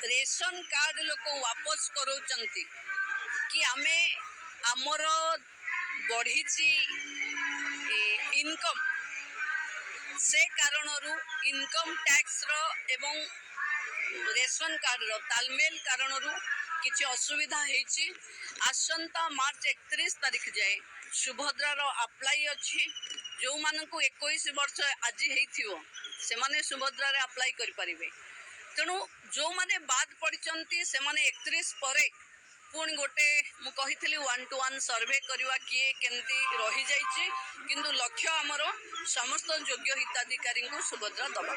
Ration card लोक वापस करोचंती कि आमे आमर बढ़ी इनकम से कारणरू इनकम टैक्स रो एवं रेशन कार्ड रो तालमेल कारणरू किछि असुविधा हेछि। आसंता मार्च 31 तारीख जाए सुभद्रा रो अप्लाई अछि। जो मानकु 21 वर्ष आज हेथिवो से माने सुभद्रा रे अप्लाई करि परिबे। तेणु जो माने बाद पड़िचंती से माने 31 परे पुणी गोटे मु कहितली 1-to-1 सर्वे करवा किए केमती रही जाइछि किंतु लक्ष्य हमर समस्त योग्य हिताधिकारी को सुभद्रा दबा।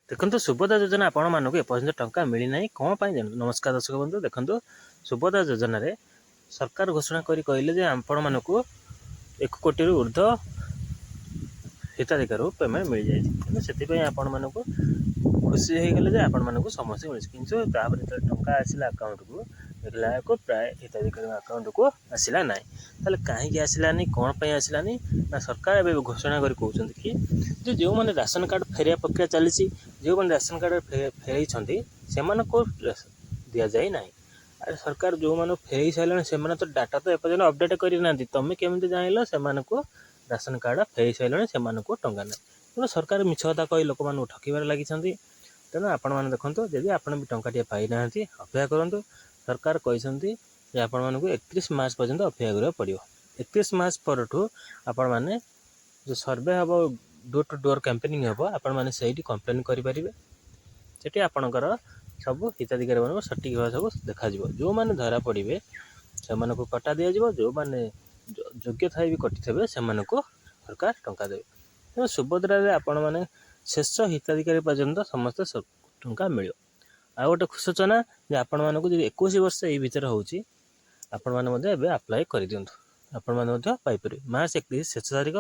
देखो सुभद्रा योजना आपण मानक एपर्यंत टंका मिली ना कौन पाई। नमस्कार दर्शक बंधु, देखो सुभद्रा योजना रे सरकार घोषणा करी कहले जे आपण मानक 1 कोटी ऊर्ध हिताधिकार पेमेंट मिल जाए। से आपण मानक खुशी हो गले आपण मानक समस्या मिले कि टंका आसला अकाउंट को देखला को प्राय हिताधिकारी अकाउंट को आसला ना। ताले कहीं आसलानी कौन पाई आसलानी ना सरकार एवं घोषणा कर कहते कि जो मैंने राशन कार्ड फेरिया प्रक्रिया चली जो मैंने राशन कार्ड फेरई से दि जाए ना। अरे सरकार जो मैंने फेरई सारे से तो डाटा तो एपर्यंत अपडेट करना तुम्हें केमी जान से राशन कार्ड फेरई सारे से टंका ना। तेणु सरकार मिछ कथा कही लोक मानू ठकबार लगी। तेणु आपण मैंने देखो जदि आप भी टंका पाई ना अपेक्षा करूँ। सरकार कहते आपण मानक 31 मार्च पर्यंत अपेक्षा करा पड़ो। 31 मार्च पर आपण मैंने जो सर्वे हम डोर टू डोर कैंपेनिंग हम आपण मैंने से कंप्लेन करेंगे। से आपणकर सब हिताधिकारी मान सठिक भाव सब देखा जो मैंने धरा पड़े से कटा दि जाव। जो मैंने योग्य था भी कटि थे से सरकार टंका देवे। तेणु सुभद्रा आपण मैंने शेष हिताधिकारी पर्यंत समस्त टंका मिल। आ गोटे सूचना जे आपण मानक 21 वर्ष ये भितर होची आपण माने अप्लाई कर दियंतु। आपण माने पाइपर मार्च 31 शेष तारीख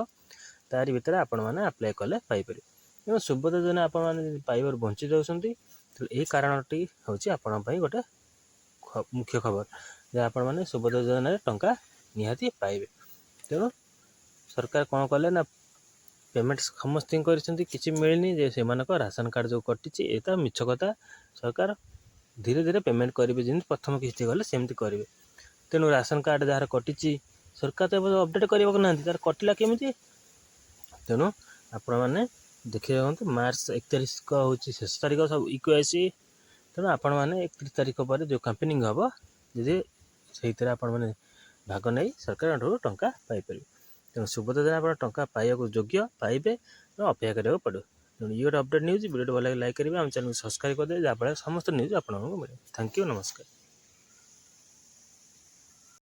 तारी भितर आपण माने अप्लाई कले पाइपर। तेणु सुभद्रा योजना आपण माने पाइबार वंचित होउछंती। यही कारणटी होची आपण पई गोटे मुख्य खबर जे आपण माने सुभद्रा योजना टंका निहाती पाइबे। तेणु सरकार कौन कले ना पेमेंट समस्त किसी मिलनी जे से राशन कार्ड जो कटी एटा मिछ कथा। सरकार धीरे धीरे पेमेंट करेंगे जमी प्रथम किस्त गले सेमती करेंगे। तेणु राशन कार्ड जार कटी सरकार तो अपडेट करने ना तार कटिला केमी। तेणु आपण मैंने देखिए मार्च 31 हूँ शेष तारीख सब इक्वेसी। तेणु आपण मैंने 31 तारीख पर जो कैंपेनिंग हम जी से मैंने भाग नहीं सरकार टंका पाइपर। तेणु सुभद्रा योजना आप टंका पाइबा योग्य पाइबे अपेक्षा कराया पड़ो। तेणु ये गोटे अपडेट न्यूज वीडियो भल लाइक करेंगे। आम चैनल को सब्सक्राइब करदे जहाँफल समस्त न्यूज आपको मिले। थैंक यू, नमस्कार।